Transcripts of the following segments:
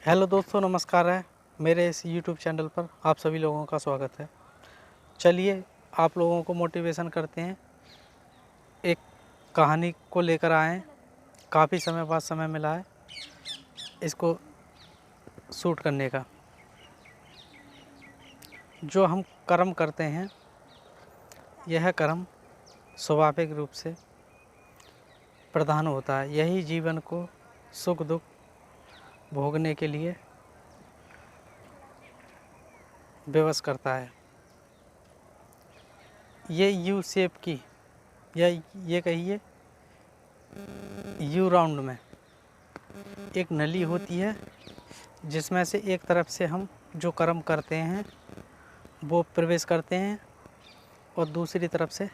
Hello दोस्तों, नमस्कार है। मेरे इस यूट्यूब चैनल पर आप सभी लोगों का स्वागत है। चलिए आप लोगों को मोटिवेशन करते हैं, एक कहानी को लेकर आए हैं। काफ़ी समय बाद समय मिला है इसको शूट करने का। जो हम कर्म करते हैं, यह कर्म स्वाभाविक रूप से प्रधान होता है। यही जीवन को सुख दुख भोगने के लिए विवश करता है। ये यू शेप की या ये कहिए यू राउंड में एक नली होती है, जिसमें से एक तरफ से हम जो कर्म करते हैं वो प्रवेश करते हैं और दूसरी तरफ से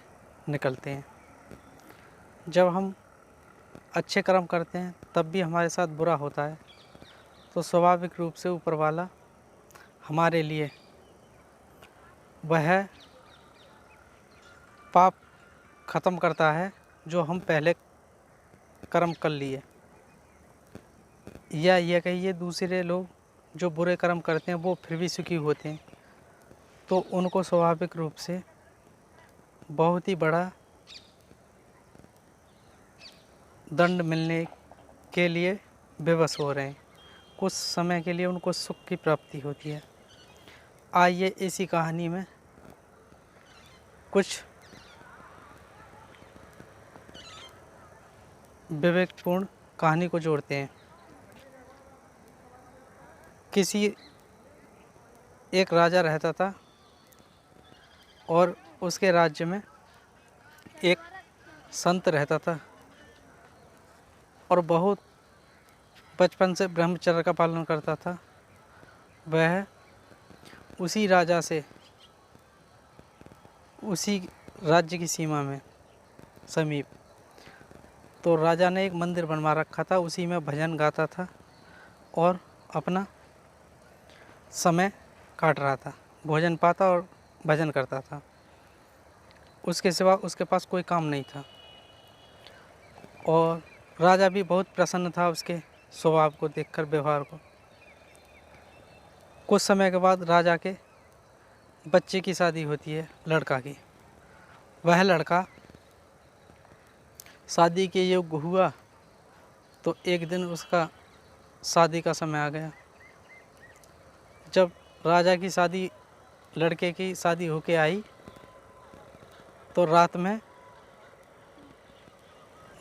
निकलते हैं। जब हम अच्छे कर्म करते हैं तब भी हमारे साथ बुरा होता है, तो स्वाभाविक रूप से ऊपर वाला हमारे लिए वह पाप ख़त्म करता है जो हम पहले कर्म कर लिए। या ये कहिए दूसरे लोग जो बुरे कर्म करते हैं वो फिर भी सुखी होते हैं, तो उनको स्वाभाविक रूप से बहुत ही बड़ा दंड मिलने के लिए विवश हो रहे हैं। कुछ समय के लिए उनको सुख की प्राप्ति होती है। आइए इसी कहानी में कुछ विवेकपूर्ण कहानी को जोड़ते हैं। किसी एक राजा रहता था और उसके राज्य में एक संत रहता था और बहुत बचपन से ब्रह्मचर्य का पालन करता था। वह उसी राजा से उसी राज्य की सीमा में समीप, तो राजा ने एक मंदिर बनवा रखा था, उसी में भजन गाता था और अपना समय काट रहा था। भोजन पाता और भजन करता था। उसके सिवा उसके पास कोई काम नहीं था और राजा भी बहुत प्रसन्न था उसके स्वभाव को देखकर, व्यवहार को। कुछ समय के बाद राजा के बच्चे की शादी होती है, लड़का की। वह लड़का शादी के योग्य हुआ तो एक दिन उसका शादी का समय आ गया। जब राजा की शादी, लड़के की शादी होके आई, तो रात में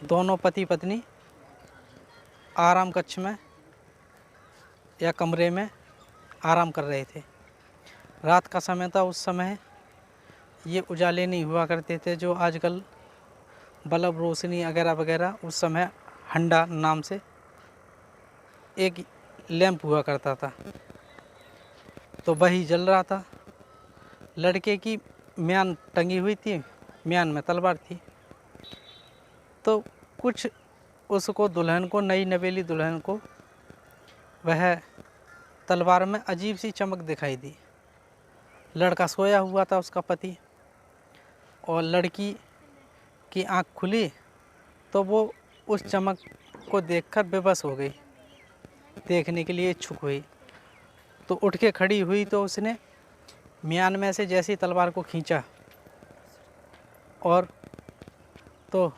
दोनों पति पत्नी आराम कक्ष में या कमरे में आराम कर रहे थे। रात का समय था। उस समय ये उजाले नहीं हुआ करते थे जो आजकल बल्ब, रोशनी वगैरह वगैरह। उस समय हंडा नाम से एक लैंप हुआ करता था, तो वही जल रहा था। लड़के की म्यान टंगी हुई थी, म्यान में तलवार थी। तो कुछ उसको दुल्हन को, नई नवेली दुल्हन को, वह तलवार में अजीब सी चमक दिखाई दी। लड़का सोया हुआ था, उसका पति, और लड़की की आंख खुली तो वो उस चमक को देखकर बेबस हो गई, देखने के लिए इच्छुक हुई। तो उठ के खड़ी हुई तो उसने म्यान में से जैसी तलवार को खींचा और तो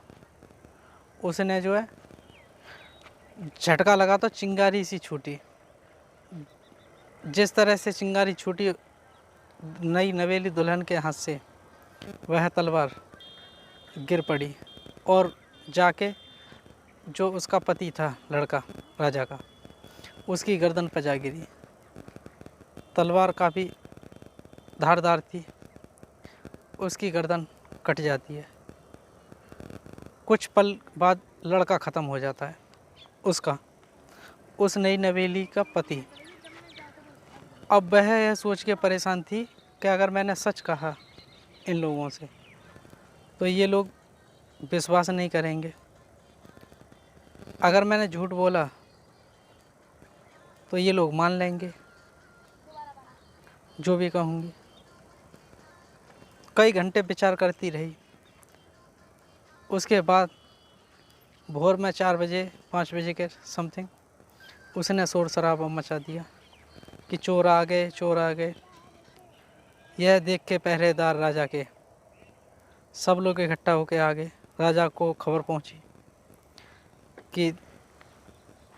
उसने जो है झटका लगा तो चिंगारी सी छूटी। जिस तरह से चिंगारी छूटी नई नवेली दुल्हन के हाथ से, वह तलवार गिर पड़ी और जाके जो उसका पति था, लड़का राजा का, उसकी गर्दन पर जा गिरी। तलवार काफ़ी धारदार थी, उसकी गर्दन कट जाती है। कुछ पल बाद लड़का ख़त्म हो जाता है, उसका, उस नई नवेली का पति। अब वह यह सोच के परेशान थी कि अगर मैंने सच कहा इन लोगों से तो ये लोग विश्वास नहीं करेंगे, अगर मैंने झूठ बोला तो ये लोग मान लेंगे जो भी कहूँगी। कई घंटे विचार करती रही। उसके बाद भोर में 4 बजे 5 बजे के समथिंग उसने शोर शराबा मचा दिया कि चोर आ गए, चोर आ गए। यह देख के पहरेदार राजा के सब लोग इकट्ठा होकर आ गए। राजा को खबर पहुंची कि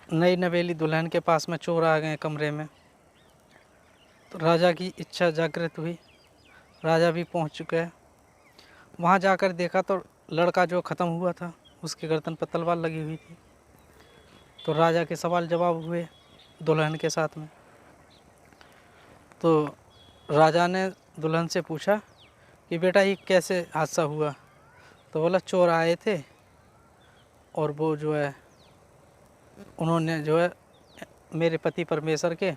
नई नवेली दुल्हन के पास में चोर आ गए कमरे में। तो राजा की इच्छा जागृत हुई, राजा भी पहुंच चुका है। वहाँ जाकर देखा तो लड़का जो ख़त्म हुआ था उसके गर्दन पर तलवार लगी हुई थी। तो राजा के सवाल जवाब हुए दुल्हन के साथ में। तो राजा ने दुल्हन से पूछा कि बेटा ये कैसे हादसा हुआ? तो बोला चोर आए थे और वो जो है उन्होंने जो है मेरे पति परमेश्वर के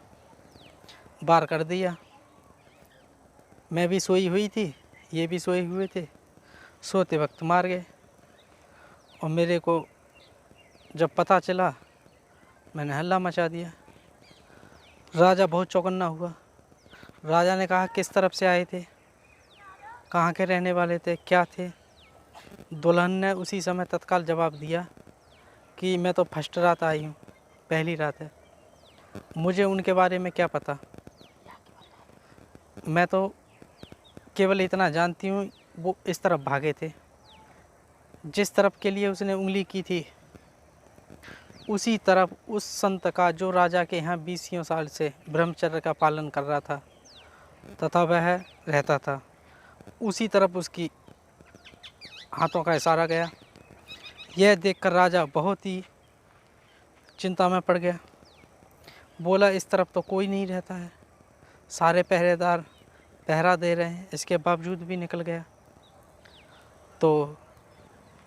वार कर दिया। मैं भी सोई हुई थी, ये भी सोए हुए थे, सोते वक्त मार गए। और मेरे को जब पता चला मैंने हल्ला मचा दिया। राजा बहुत चौकन्ना हुआ। राजा ने कहा किस तरफ से आए थे, कहाँ के रहने वाले थे, क्या थे? दुल्हन ने उसी समय तत्काल जवाब दिया कि मैं तो फर्स्ट रात आई हूँ, पहली रात है, मुझे उनके बारे में क्या पता। मैं तो केवल इतना जानती हूँ वो इस तरफ भागे थे, जिस तरफ के लिए उसने उंगली की थी उसी तरफ उस संत का जो राजा के यहाँ 20 साल से ब्रह्मचर्य का पालन कर रहा था तथा वह रहता था, उसी तरफ उसकी हाथों का इशारा गया। यह देखकर राजा बहुत ही चिंता में पड़ गया। बोला इस तरफ तो कोई नहीं रहता है, सारे पहरेदार पहरा दे रहे हैं, इसके बावजूद भी निकल गया। तो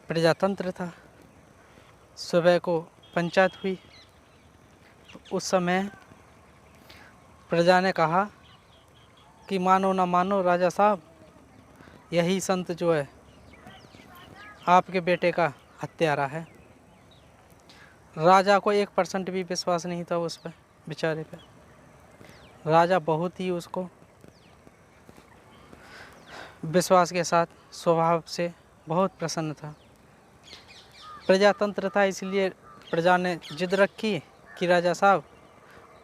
प्रजातंत्र था। सुबह को पंचायत हुई। तो उस समय प्रजा ने कहा कि मानो ना मानो राजा साहब, यही संत जो है आपके बेटे का हत्यारा है। राजा को 1% भी विश्वास नहीं था उस पर, बेचारे पे। राजा बहुत ही उसको विश्वास के साथ स्वभाव से बहुत प्रसन्न था। प्रजातंत्र था, इसलिए प्रजा ने जिद रखी कि राजा साहब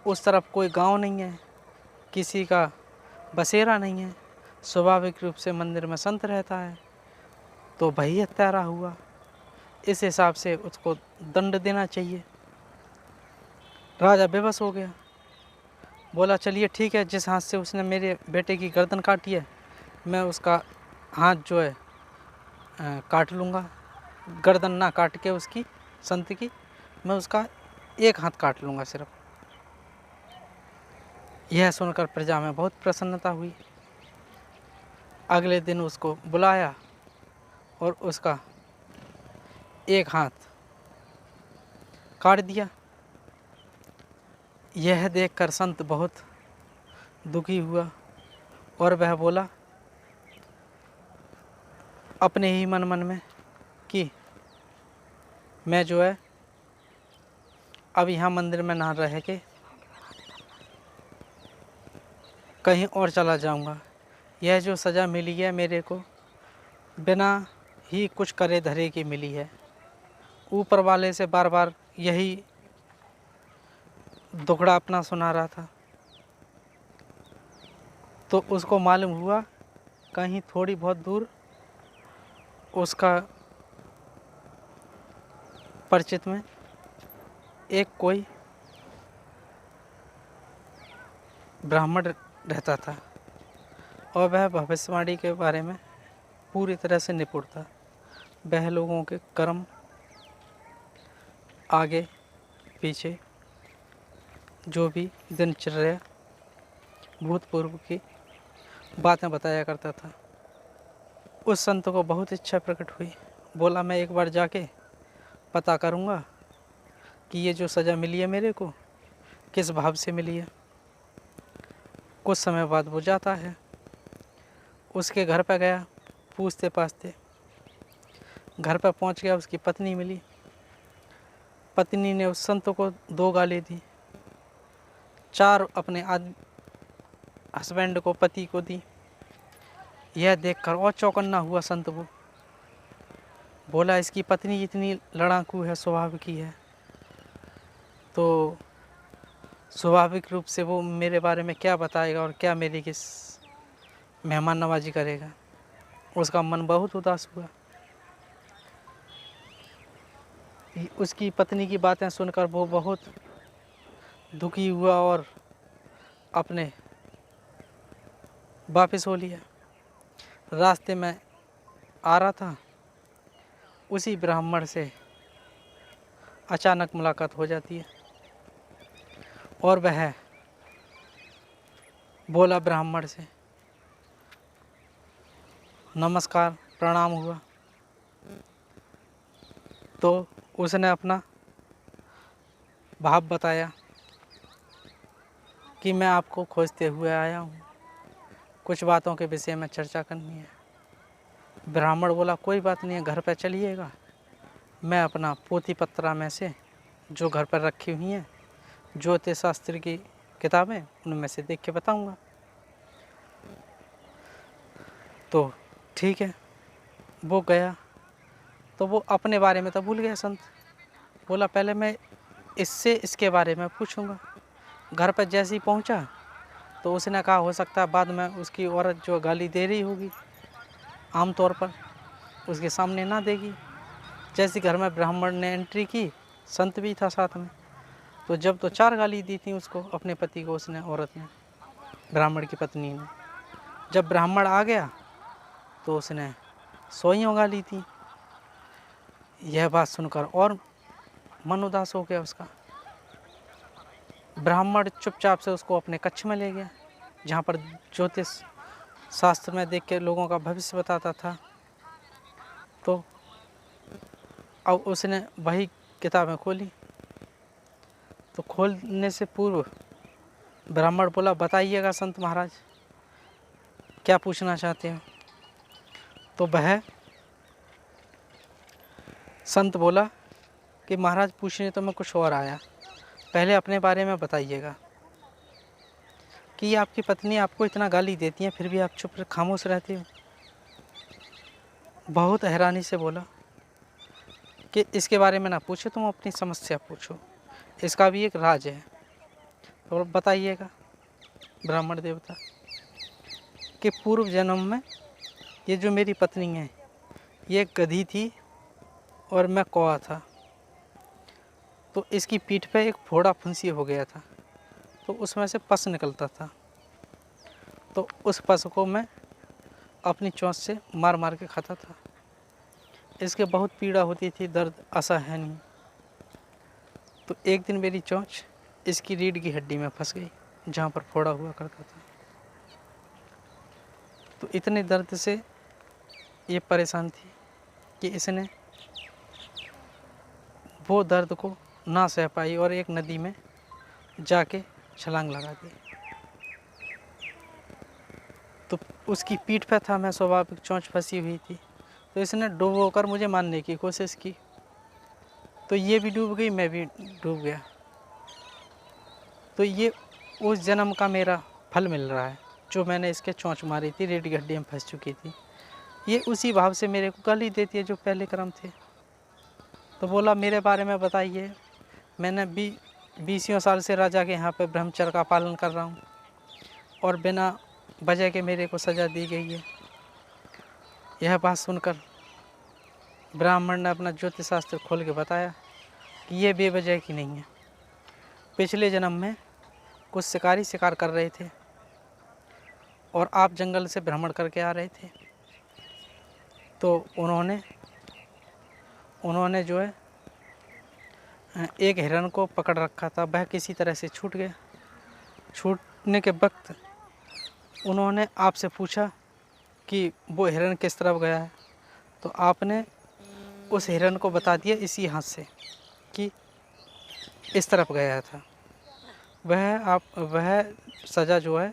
उस तरफ कोई गांव नहीं है, किसी का बसेरा नहीं है, स्वाभाविक रूप से मंदिर में संत रहता है, तो वही हत्यारा हुआ, इस हिसाब से उसको दंड देना चाहिए। राजा बेबस हो गया। बोला चलिए ठीक है, जिस हाथ से उसने मेरे बेटे की गर्दन काटी है मैं उसका हाथ जो है काट लूँगा। गर्दन ना काट के उसकी संत की, मैं उसका एक हाथ काट लूँगा सिर्फ। यह सुनकर प्रजा में बहुत प्रसन्नता हुई। अगले दिन उसको बुलाया और उसका एक हाथ काट दिया। यह देखकर संत बहुत दुखी हुआ और वह बोला अपने ही मन मन में कि मैं जो है अब यहाँ मंदिर में ना रह के कहीं और चला जाऊँगा। यह जो सज़ा मिली है मेरे को बिना ही कुछ करे धरे की मिली है। ऊपर वाले से बार बार यही दुखड़ा अपना सुना रहा था। तो उसको मालूम हुआ कहीं थोड़ी बहुत दूर उसका परिचित में एक कोई ब्राह्मण रहता था और वह भविष्यवाणी के बारे में पूरी तरह से निपुण था। वह लोगों के कर्म आगे पीछे जो भी दिनचर्या भूतपूर्व की बातें बताया करता था। उस संत को बहुत इच्छा प्रकट हुई। बोला मैं एक बार जाके पता करूँगा कि ये जो सज़ा मिली है मेरे को किस भाव से मिली है। कुछ समय बाद वो जाता है, उसके घर पर गया, पूछते पाछते घर पर पहुंच गया, उसकी पत्नी मिली। पत्नी ने उस संत को 2 गाली दी, 4 अपने हस्बैंड को, पति को दी। यह देखकर और चौकन्ना हुआ संत वो। बोला इसकी पत्नी इतनी लड़ाकू है, स्वभाव की है, तो स्वाभाविक रूप से वो मेरे बारे में क्या बताएगा और क्या मेरी किस मेहमान नवाजी करेगा। उसका मन बहुत उदास हुआ। उसकी पत्नी की बातें सुनकर वो बहुत दुखी हुआ और अपने वापस हो लिया। रास्ते में आ रहा था, उसी ब्राह्मण से अचानक मुलाकात हो जाती है और वह बोला ब्राह्मण से, नमस्कार, प्रणाम हुआ। तो उसने अपना भाव बताया कि मैं आपको खोजते हुए आया हूँ, कुछ बातों के विषय में चर्चा करनी है। ब्राह्मण बोला, कोई बात नहीं है, घर पर चलिएगा, मैं अपना पोथी पत्रा में से जो घर पर रखी हुई हैं ज्योतिष शास्त्र की किताबें, उनमें से देख के बताऊंगा। तो ठीक है, वो गया। तो वो अपने बारे में तो भूल गया संत। बोला पहले मैं इससे इसके बारे में पूछूंगा। घर पर जैसे ही पहुंचा तो उसने कहा हो सकता है बाद में उसकी औरत जो गाली दे रही होगी आमतौर पर उसके सामने ना देगी। जैसे घर में ब्राह्मण ने एंट्री की, संत भी था साथ में, तो जब तो 4 गाली दी थी उसको, अपने पति को, उसने, औरत ने, ब्राह्मण की पत्नी ने। जब ब्राह्मण आ गया तो उसने 100 गाली थी। यह बात सुनकर और मन उदास हो गया उसका। ब्राह्मण चुपचाप से उसको अपने कक्ष में ले गया, जहाँ पर ज्योतिष शास्त्र में देख के लोगों का भविष्य बताता था। तो अब उसने वही किताबें खोली। तो खोलने से पूर्व ब्राह्मण बोला, बताइएगा संत महाराज, क्या पूछना चाहते हैं। तो वह संत बोला कि महाराज पूछने तो मैं कुछ और आया, पहले अपने बारे में बताइएगा कि ये आपकी पत्नी आपको इतना गाली देती है फिर भी आप चुप खामोश रहते हो। बहुत हैरानी से बोला कि इसके बारे में ना पूछो, तुम अपनी समस्या पूछो, इसका भी एक राज है। तो बताइएगा ब्राह्मण देवता कि पूर्व जन्म में ये जो मेरी पत्नी है ये गधी थी और मैं कौवा था। तो इसकी पीठ पे एक फोड़ा फुंसी हो गया था, तो उसमें से पस निकलता था। तो उस पस को मैं अपनी चोंच से मार मार के खाता था। इसके बहुत पीड़ा होती थी, दर्द असहनीय। तो एक दिन मेरी चोंच इसकी रीढ़ की हड्डी में फंस गई, जहाँ पर फोड़ा हुआ करता था। तो इतने दर्द से ये परेशान थी कि इसने वो दर्द को ना सह पाई और एक नदी में जाके छलांग लगा दी। तो उसकी पीठ पे था मैं, स्वाभाविक चोंच फंसी हुई थी, तो इसने डूबो कर मुझे मारने की कोशिश की। तो ये भी डूब गई, मैं भी डूब गया। तो ये उस जन्म का मेरा फल मिल रहा है, जो मैंने इसके चोंच मारी थी, रीढ़ की हड्डी में फंस चुकी थी। ये उसी भाव से मेरे को गाली देती है जो पहले कर्म थे। तो बोला मेरे बारे में बताइए, मैंने 20 साल से राजा के यहाँ पे ब्रह्मचर्य का पालन कर रहा हूँ और बिना वजह के मेरे को सज़ा दी गई है। यह बात सुनकर ब्राह्मण ने अपना ज्योतिष शास्त्र खोल के बताया कि ये बेवजह की नहीं है। पिछले जन्म में कुछ शिकारी शिकार कर रहे थे और आप जंगल से भ्रमण करके आ रहे थे, तो उन्होंने जो है एक हिरन को पकड़ रखा था। वह किसी तरह से छूट गया। छूटने के वक्त उन्होंने आपसे पूछा कि वो हिरन किस तरफ गया है, तो आपने उस हिरन को बता दिया इसी हाथ से कि इस तरफ गया था। वह सज़ा जो है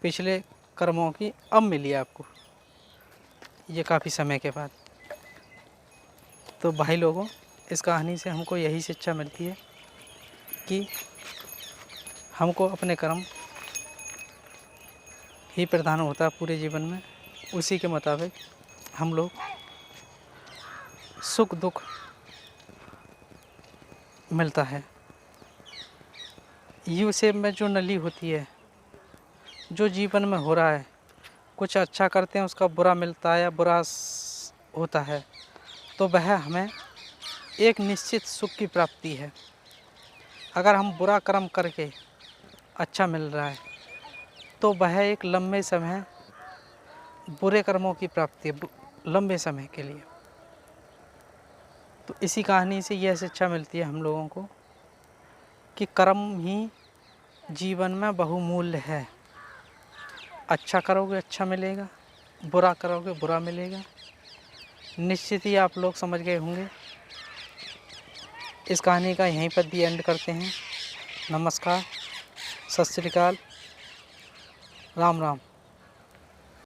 पिछले कर्मों की अब मिली आपको, ये काफ़ी समय के बाद। तो भाई लोगों, इस कहानी से हमको यही शिक्षा मिलती है कि हमको अपने कर्म ही प्रधान होता है पूरे जीवन में, उसी के मुताबिक हम लोग सुख दुख मिलता है। यू शेप में जो नली होती है, जो जीवन में हो रहा है, कुछ अच्छा करते हैं उसका बुरा मिलता है या बुरा होता है, तो वह हमें एक निश्चित सुख की प्राप्ति है। अगर हम बुरा कर्म करके अच्छा मिल रहा है तो वह एक लंबे समय बुरे कर्मों की प्राप्ति है, लंबे समय के लिए। तो इसी कहानी से यह शिक्षा मिलती है हम लोगों को कि कर्म ही जीवन में बहुमूल्य है। अच्छा करोगे अच्छा मिलेगा, बुरा करोगे बुरा मिलेगा। निश्चित ही आप लोग समझ गए होंगे। इस कहानी का यहीं पर दी एंड करते हैं। नमस्कार, सत श्री अकाल, राम राम।